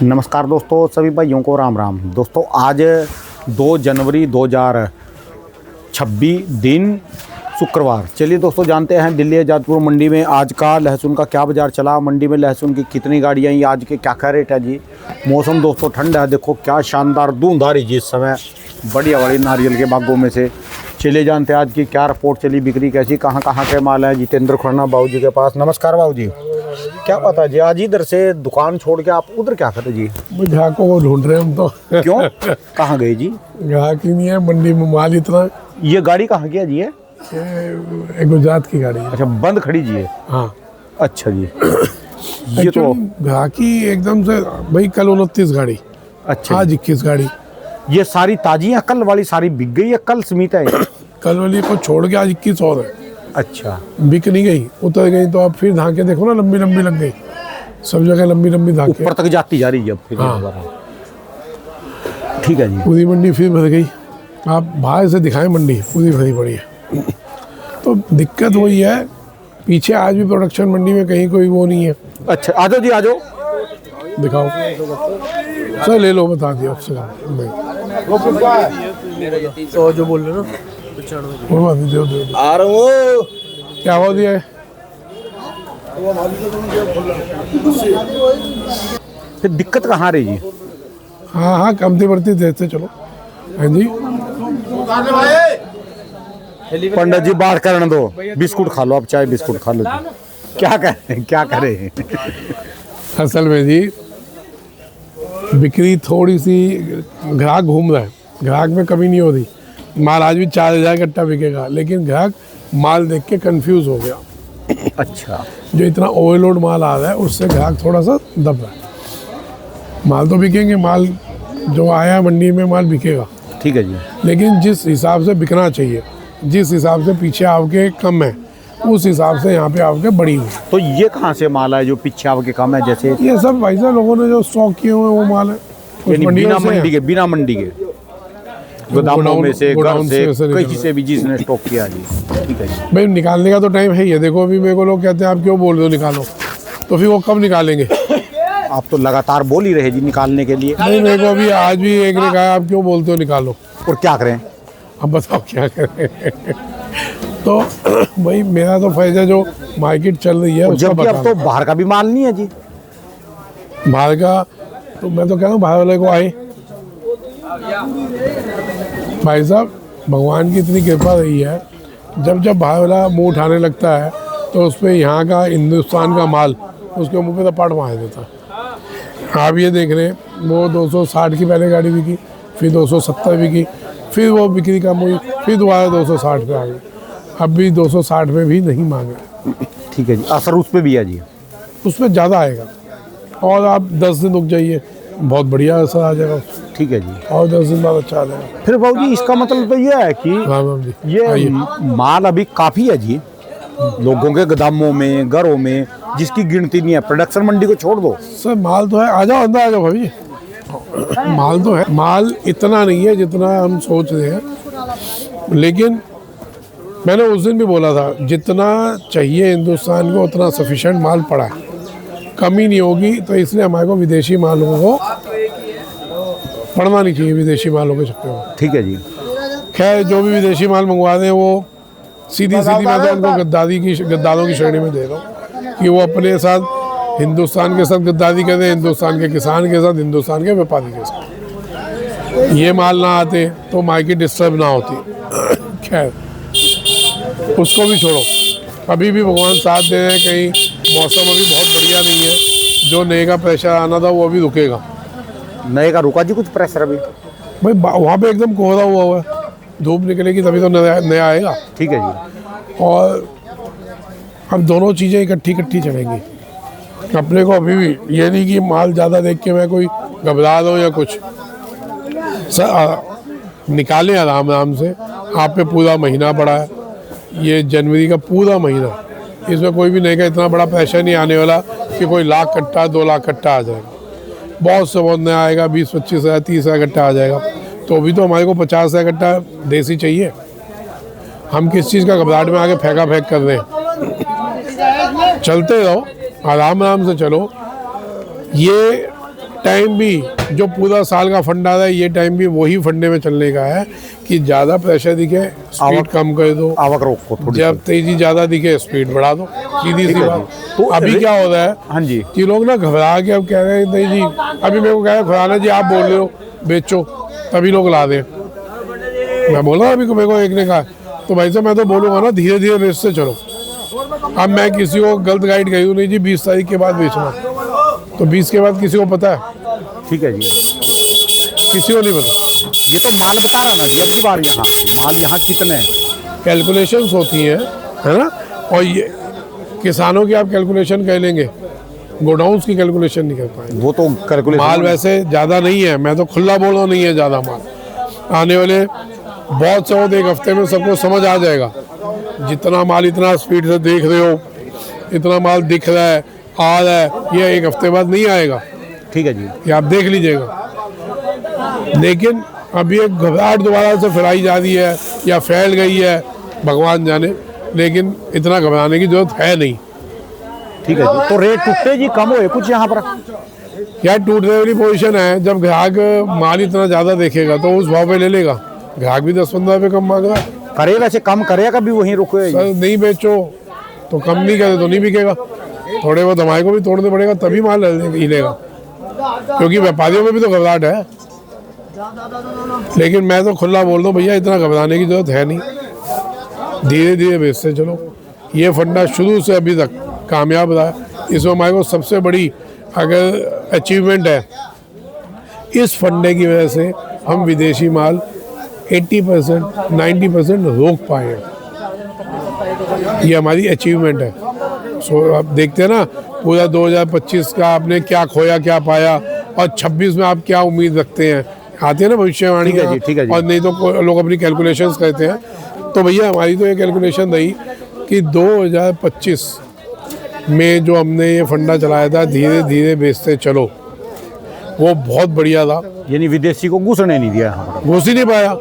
नमस्कार दोस्तों, सभी भाइयों को राम राम। दोस्तों आज 2 जनवरी 2026 दिन शुक्रवार। चलिए दोस्तों जानते हैं दिल्ली आजादपुर मंडी में आज का लहसुन का क्या बाज़ार चला, मंडी में लहसुन की कितनी गाड़ियाँ आई, आज के क्या रेट है जी। मौसम दोस्तों ठंड है, देखो क्या शानदार धूंध आ रही जी इस समय बढ़िया बड़ी नारियल के बागों में से। चलिए जानते हैं आज की क्या रिपोर्ट चली, बिक्री कैसी, कहाँ कहाँ के माल है। जितेंद्र खुराना बाबू जी के पास। नमस्कार बाबू जी, क्या पता जी आज इधर से दुकान छोड़ के आप उधर क्या करते जी? ग्राहकों को ढूंढ रहे हैं हम तो। क्यों, कहाँ गए जी? ग्राहक ही नहीं है, मंडी में माल इतना। ये गाड़ी कहाँ की है जी? ये गुजरात की गाड़ी है। अच्छा, बंद खड़ी जी है। हाँ अच्छा जी। ये तो ग्राहक ही एकदम से भाई, कल 29 गाड़ी, अच्छा आज 21 गाड़ी। ये सारी ताजी है? कल वाली सारी बिक गई है, कल समीत है? कल वाली को छोड़ के आज 21 और है। अच्छा, बिक नहीं गई, उतर गई तो अब फिर धाके देखो ना, लंबी लंबी लग गई सब जगह, लंबी लंबी धाके ऊपर तक जाती जा रही है अब फिर। हाँ। ठीक है जी। पूरी मंडी फिर भर गई। आप बाहर से दिखाएं, मंडी पूरी भरी पड़ी है। तो दिक्कत वही है, पीछे आज भी प्रोडक्शन मंडी में कहीं कोई वो नहीं है। अच्छा आ जाओ जी, आ जाओ, दिखाओ सर, ले लो, बता दिया आपसे। तो जो बोल रहे हो ना, दो आ रहा हूँ। क्या हो दिया है? फिर दिक्कत कहाँ रही जी? हाँ हाँ, कमती बढ़ती देते चलो। हाँ जी, पंडित जी बात करने दो, बिस्कुट खा लो, आप चाय बिस्कुट खा लो जी। क्या करें, क्या करें? असल में जी बिक्री थोड़ी सी, ग्राहक घूम रहा है, ग्राहक में कमी नहीं हो रही। माल आज भी 4000 कट्टा बिकेगा, लेकिन ग्राहक माल देख के कंफ्यूज हो गया। अच्छा, जो इतना ओवरलोड माल आ रहा है उससे ग्राहक थोड़ा सा दब रहा है। माल तो बिकेंगे, माल जो आया मंडी में माल बिकेगा, ठीक है जी। लेकिन जिस हिसाब से बिकना चाहिए, जिस हिसाब से पीछे आवके कम है, उस हिसाब से यहाँ पे आवके बढ़ी हुई। तो ये कहाँ से माल है जो पीछे आवके कम है? जैसे ये सब भाई साहब लोगों ने जो स्टॉक किए हुए हैं वो माल है, कुछ यानी मंडियों बिना से मंडी के, बिना मंडी के गोदामों में से, घर गोडाउन से, ऐसे कहीं से भी जिसने स्टॉक किया जी। ठीक है जी। भाई निकालने का तो टाइम है ही है। देखो अभी मेरे को लोग कहते हैं आप क्यों बोल रहे हो निकालो, तो फिर वो कब निकालेंगे? आप तो लगातार बोल ही रहे जी निकालने के लिए। नहीं, मेरे को अभी आज भी एक ने कहा आप क्यों बोलते हो निकालो। और क्या करें? अब बताओ क्या करें। तो भाई मेरा तो फर्ज है, जो मार्केट चल रही है उसका जबकि अब बताना। तो बाहर का भी माल नहीं है जी। बाहर का तो मैं तो कह रहा हूँ बाहर वाले को आए। भाई साहब भगवान की इतनी कृपा रही है, जब जब बाहर वाला मुंह उठाने लगता है तो उस पर यहाँ का हिंदुस्तान का माल उसके मुंह पे थप्पड़ मार देता है। आप ये देख रहे हैं, वो 260 की पहले गाड़ी बिकी, फिर 270 बिकी, फिर वो बिक्री कम हुई, फिर दोबारा 260 पे आ गई। अब भी 260 पे भी नहीं मांगे। ठीक है जी, असर उस पर भी है जी। उस पर ज़्यादा आएगा, और आप 10 दिन रुक जाइए, बहुत बढ़िया असर आ जाएगा। ठीक है जी। और 10 दिन बाद अच्छा आ जाएगा। फिर बाबू जी इसका मतलब तो ये है कि राम राम जी, ये आइए। माल अभी काफ़ी है जी लोगों के गोदामों में, घरों में, जिसकी गिनती नहीं है। प्रोडक्शन मंडी को छोड़ दो सर, माल तो है, आ जाओ अंदर आ जाओ भाभी। माल तो है, माल इतना नहीं है जितना हम सोच रहे हैं, लेकिन मैंने उस दिन भी बोला था जितना चाहिए हिंदुस्तान को उतना सफिशिएंट माल पड़ा है, कमी नहीं होगी। तो इसलिए हमारे को विदेशी मालों को पड़ना नहीं चाहिए, विदेशी मालों के चक्कर में। ठीक है जी। खैर जो भी विदेशी माल मंगवा दें वो सीधी मैं तो उनको गद्दारों की श्रेणी में दे रहा हूँ कि वो अपने साथ हिंदुस्तान के साथ गद्दारी करते, हिंदुस्तान के किसान के साथ, हिंदुस्तान के व्यापारी के साथ। ये माल ना आते तो मार्केट डिस्टर्ब ना होती। खैर उसको भी छोड़ो, अभी भी भगवान साथ दे रहे हैं, कहीं मौसम अभी बहुत बढ़िया नहीं है। जो नए का प्रेशर आना था वो अभी रुकेगा। नए का रुका जी कुछ प्रेशर अभी? भाई वहाँ पे एकदम कोहरा हुआ है, धूप निकलेगी तभी तो नया आएगा। ठीक है जी। और अब दोनों चीज़ें इकट्ठी चलेंगी। अपने को अभी भी ये नहीं कि माल ज़्यादा देख के मैं कोई घबरा दूँ या कुछ। सर निकालें आराम आराम से। आप पे पूरा महीना पड़ा है, ये जनवरी का पूरा महीना, इसमें कोई भी नहीं का इतना बड़ा प्रेशर नहीं आने वाला कि कोई 1 लाख कट्टा 2 लाख कट्टा आ जाएगा। बहुत से बहुत नया आएगा, 20-25 हज़ार 30 हज़ार कट्टा आ जाएगा। तो अभी तो हमारे को 50 हज़ार कट्टा देसी चाहिए। हम किस चीज़ का घबराहट में आके फेंका फेंक कर रहे हैं। चलते रहो, आराम आराम से चलो। ये टाइम भी जो पूरा साल का फंड आ रहा है, ये टाइम भी वही फंडे में चलने का है कि ज़्यादा प्रेशर दिखे स्पीड कम कर दो, आवक रोको थोड़ी। जब तेजी ज़्यादा दिखे स्पीड बढ़ा दो, सीधी सी बात। तो अभी क्या हो रहा है हाँ जी, कि लोग ना घबरा के अब कह रहे हैं नहीं जी, अभी मेरे को कह रहे हैं खुराना जी आप बोल रहे हो बेचो तभी लोग ला दें। मैं बोल रहा हूँ अभी को, मेरे को एक ने कहा तो भाई साहब मैं तो बोलूँगा ना धीरे धीरे बेचते चलो। अब मैं किसी को गलत गाइड कही हूँ नहीं जी 20 तारीख के बाद बेचना, तो 20 के बाद किसी को पता है? ठीक है जी। किसी को नहीं पता। ये तो माल बता रहा ना जी, अब की बार यहाँ माल यहाँ कितने कैलकुलेशंस होती हैं, है ना, और ये किसानों की आप कैलकुलेशन कर लेंगे, गोडाउन्स की कैलकुलेशन नहीं कर पाएंगे। वो तो कैलकुलेशन माल वैसे ज़्यादा नहीं है, मैं तो खुला बोल रहा हूँ नहीं है ज़्यादा माल। आने वाले बहुत से एक हफ्ते में सबको समझ आ जाएगा। जितना माल इतना स्पीड से देख रहे हो, इतना माल दिख रहा है आ रहा है, ये एक हफ्ते बाद नहीं आएगा। ठीक है जी। ये आप देख लीजिएगा। लेकिन अभी एक घबराहट दोबारा से फैलाई जा रही है या फैल गई है, भगवान जाने, लेकिन इतना घबराने की जरूरत है नहीं। ठीक है जी। तो रेट टूटे जी कम हुए कुछ यहाँ पर? यार टूटने वाली पोजीशन है, जब ग्राहक माल इतना ज़्यादा देखेगा तो उस भाव पे ले लेगा। ग्राहक भी 10-15 रुपये कम मांग रहा है। करेगा से कम करेगा कभी वहीं रुके? सर नहीं बेचो तो कम नहीं करे तो नहीं बिकेगा। थोड़े बहुत हमारे को भी तोड़ने पड़ेगा तभी माल हिलेगा, क्योंकि व्यापारियों में भी तो घबराहट है। लेकिन मैं तो खुला बोल रहा हूँ भैया इतना घबराने की जरूरत है नहीं, धीरे धीरे बेचते चलो। ये फंडा शुरू से अभी तक कामयाब रहा है। इसमें हमारे को सबसे बड़ी अगर अचीवमेंट है, इस फंडे की वजह से हम विदेशी माल 80% 90% रोक पाए हैं। ये हमारी अचीवमेंट है। सो आप देखते हैं ना पूरा 2025 का आपने क्या खोया क्या पाया, और 26 में आप क्या उम्मीद रखते हैं, आती है ना भविष्यवाणी ठीक है जी, ठीक है जी। और नहीं तो लोग अपनी कैलकुलेशंस करते हैं। तो भैया हमारी तो ये कैलकुलेशन रही कि 2025 में जो हमने ये फंडा चलाया था धीरे धीरे बेचते चलो, वो बहुत बढ़िया था। यानी विदेशी को घुसने नहीं दिया यहाँ पर? घुस ही नहीं पाया,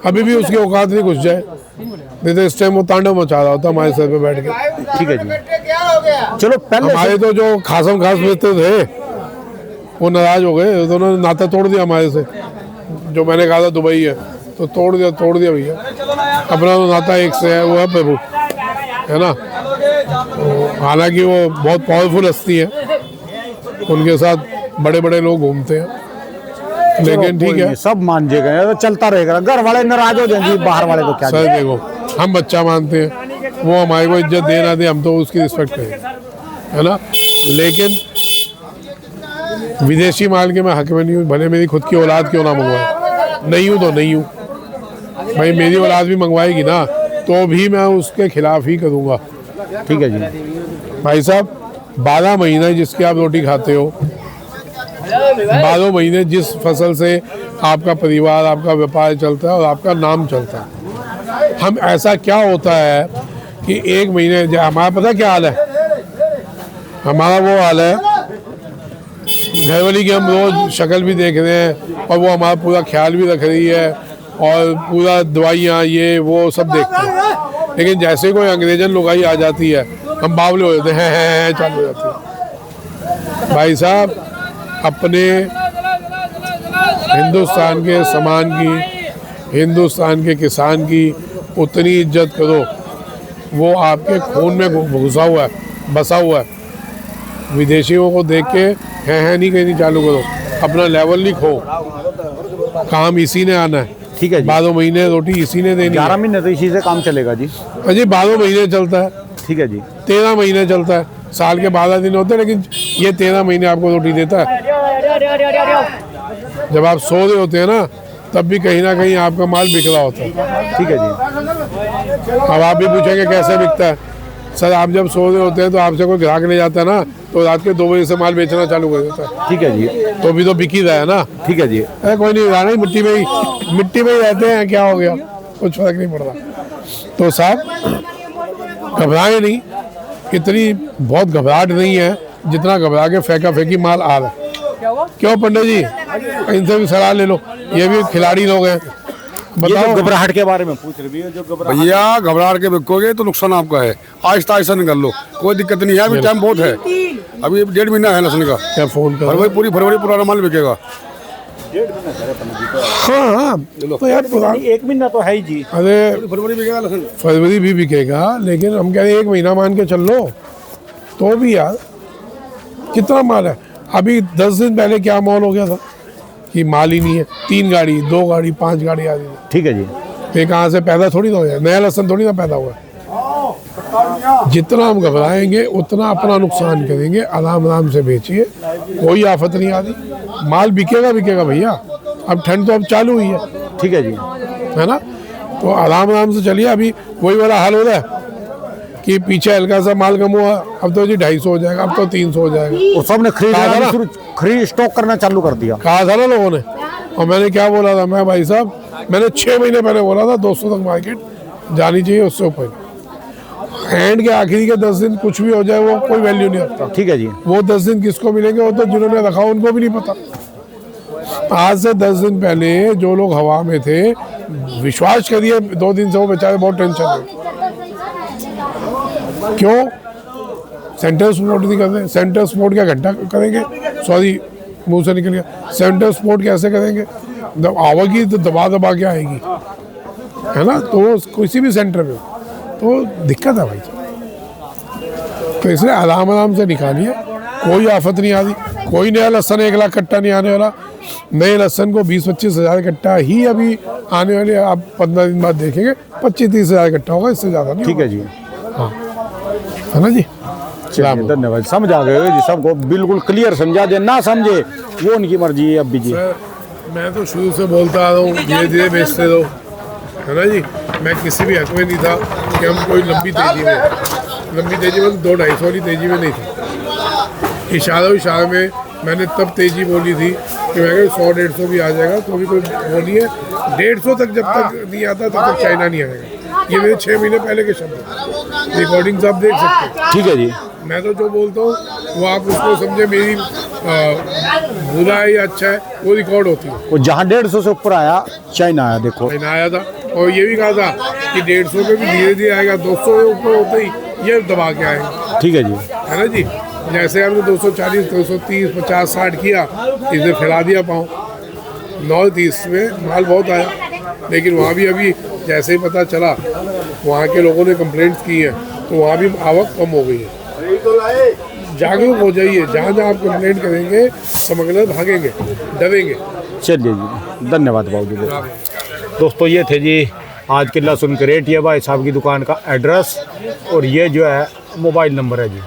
अभी भी उसकी औकात नहीं घुस जाए, नहीं तो इस टाइम वो तांडव मचा रहा होता हमारे सर पे बैठ के। ठीक है जी। चलो पहले हमारे तो जो खासम खास मित्र थे वो नाराज हो गए, तो उन्होंने नाता तोड़ दिया हमारे से। जो मैंने कहा था दुबई है तो तोड़ दिया भैया। अपना तो नाता एक से है, वो है प्रभु, है ना। हालांकि वो बहुत पावरफुल हस्ती है, उनके साथ बड़े बड़े लोग घूमते हैं, लेकिन ठीक है सब मान गए तो चलता रहेगा। घर वाले नाराज हो जाएंगे, बाहर वाले को क्या? सर देखो हम बच्चा मानते हैं, वो हमारे को इज्जत दे ना दे हम तो उसकी रिस्पेक्ट करें, है ना। लेकिन विदेशी माल के मैं हक में नहीं हूँ, भले मेरी खुद की औलाद क्यों ना मंगवाए, नहीं हूँ तो नहीं हूँ भाई। मेरी औलाद भी मंगवाएगी ना तो भी मैं उसके खिलाफ ही करूँगा। ठीक है जी। भाई साहब 12 महीने जिसकी आप रोटी खाते हो, 12 महीने जिस फसल से आपका परिवार आपका व्यापार चलता है और आपका नाम चलता है, हम ऐसा क्या होता है कि एक महीने हमारा पता क्या हाल है, हमारा वो हाल है घरवाली की हम रोज शक्ल भी देख रहे हैं और वो हमारा पूरा ख्याल भी रख रही है और पूरा दवाइयाँ ये वो सब देखते हैं। लेकिन जैसे कोई अंग्रेजन लुगाई आ जाती है हम बावले हो जाते हैं चालू हो जाती है। भाई साहब अपने हिंदुस्तान के सामान की, हिंदुस्तान के किसान की उतनी इज्जत करो, वो आपके खून में घुसा हुआ है, बसा हुआ है। विदेशियों को देख के है नहीं कहनी चालू करो, अपना लेवल नहीं खो, काम इसी ने आना है। ठीक है जी। 12 महीने रोटी इसी ने देनी 11 महीने तो इसी से काम चलेगा जी। अजी 12 महीने चलता है, ठीक है जी। 13 महीने चलता है, साल के 12 दिन होते हैं, लेकिन ये 13 महीने आपको रोटी देता है। जब आप सो रहे होते हैं ना तब भी कहीं ना कहीं आपका माल बिक रहा होता है। ठीक है जी। अब आप भी पूछेंगे कैसे बिकता है, सर आप जब सो रहे होते हैं तो आपसे कोई ग्राहक ले जाता है ना तो रात के 2 बजे से माल बेचना चालू कर देता है। ठीक है जी। तो भी तो बिक ही रहा है ना। ठीक है जी। अरे कोई नहीं रहा, नहीं मिट्टी में ही रहते हैं, क्या हो गया, कुछ फर्क नहीं पड़ता। तो साहब घबराए नहीं, इतनी बहुत घबराहट नहीं है जितना घबरा के फेंका फेंकी माल आ रहा है। क्यों पंडित जी इनसे भी सलाह ले लो, ये भी खिलाड़ी लोग हैं। बताओ घबराहट के बारे में पूछ रही है। जो भैया घबराहट के बिकोगे तो नुकसान आपका है, आहिस्ता आहिस्ता निकल लो, कोई दिक्कत नहीं है, अभी टाइम बहुत है। अभी 1.5 महीना है लहसुन का। क्या फ़ोन कर फरवरी पूरी फरवरी पुराना माल बिकेगा। हाँ हाँ, तो यार पुराना 1 महीना तो है ही जी। अरे फरवरी बिकेगा लहसुन। फरवरी भी बिकेगा, लेकिन हम कह रहे हैं 1 महीना मान के चल लो तो भी यार कितना माल है। अभी 10 दिन पहले क्या माल हो गया था कि माल ही नहीं है, 3 गाड़ी 2 गाड़ी 5 गाड़ी आ रही है। ठीक है जी। ये कहाँ से पैदा थोड़ी ना हो जाए, नया लहसुन थोड़ी ना पैदा हुआ है। जितना हम घबराएंगे उतना अपना नुकसान करेंगे। आराम आराम से बेचिए, कोई आफत नहीं आ रही, माल बिकेगा बिकेगा भैया। अब ठंड तो अब चालू हुई है, ठीक है जी। है ना, तो आराम आराम से चलिए। अभी वही वाला हाल हो रहा है कि पीछे हल्का सा माल कम हुआ, अब तो जी 250 हो जाएगा, अब तो 300 हो जाएगा। और सबने खरीद स्टॉक करना चालू कर दिया। कहा था ना लोगों ने, और मैंने क्या बोला था, मैं भाई साहब मैंने 6 महीने पहले बोला था 200 तक मार्केट जानी चाहिए, उससे ऊपर। एंड के आखिरी के 10 दिन कुछ भी हो जाए वो कोई वैल्यू नहीं रखता। ठीक है जी। वो 10 दिन किसको मिलेंगे, वो तो जिन्होंने रखा उनको भी नहीं पता। आज से 10 दिन पहले जो लोग हवा में थे, विश्वास करिए 2 दिन से वो बेचारे बहुत टेंशन में। क्यों? सेंटर सपोर्ट नहीं कर रहे। सेंटर सपोर्ट क्या घंटा करेंगे, सॉरी मुंह से निकल गया, सेंटर सपोर्ट कैसे करेंगे? जब आवेगी तो दबा दबा के आएगी, है ना, तो किसी भी सेंटर में तो दिक्कत है भाई। तो इसलिए आराम आराम से निकालिए, कोई आफत नहीं आ रही। कोई नया लहसन 1 लाख कट्टा नहीं आने वाला। नए लहसन को 20-25 हज़ार कट्टा ही अभी आने वाले, आप 15 दिन बाद देखेंगे 25-30 हज़ार कट्टा होगा, इससे ज़्यादा नहीं। ठीक है जी। हाँ, है ना जी। चलिए, धन्यवाद। समझ आ गए जी, सबको बिल्कुल क्लियर समझा दे, ना समझे वो उनकी मर्जी है। अब भी जी मैं तो शुरू से बोलता आ रहा हूँ, धीरे धीरे बेचते रहो, है ना जी। मैं किसी भी हक में नहीं था कि हम कोई लंबी तेजी में 200-250 वाली तेजी में नहीं था। इशारा में मैंने तब तेजी बोली थी कि मैं 100-150 भी आ जाएगा तो भी कोई वो नहीं है। 150 तक जब तक नहीं आता तब तक चाइना नहीं आएगा। ये मेरे 6 महीने पहले के शब्द, रिकॉर्डिंग आप देख सकते हैं। ठीक है जी। मैं तो जो बोलता हूँ वो आप उसको समझे मेरी बुरा है या अच्छा है, वो रिकॉर्ड होती है। वो जहाँ 150 से ऊपर आया, चाइना आया, देखो चाइना आया था। और ये भी कहा था कि 150 पे भी धीरे धीरे आएगा, 200 के ऊपर होते ही ये दबा के आएगा। ठीक है जी। है ना जी। जैसे हमने 240, 230, 50, 60 किया, इसे फैला दिया पाँव। 9-30 में माल बहुत आया, लेकिन वहाँ भी अभी जैसे ही पता चला, वहाँ के लोगों ने कंप्लेंट्स की है, तो वहाँ भी आवक कम हो गई है। जागरूक हो जाइए, जहाँ जहाँ आप कंप्लेंट करेंगे स्मगलर भागेंगे, डरेंगे। चलिए जी, धन्यवाद बाबू जी। दोस्तों, ये थे जी आज के लहसुन के रेट, ये भाई साहब की दुकान का एड्रेस और ये जो है मोबाइल नंबर है जी।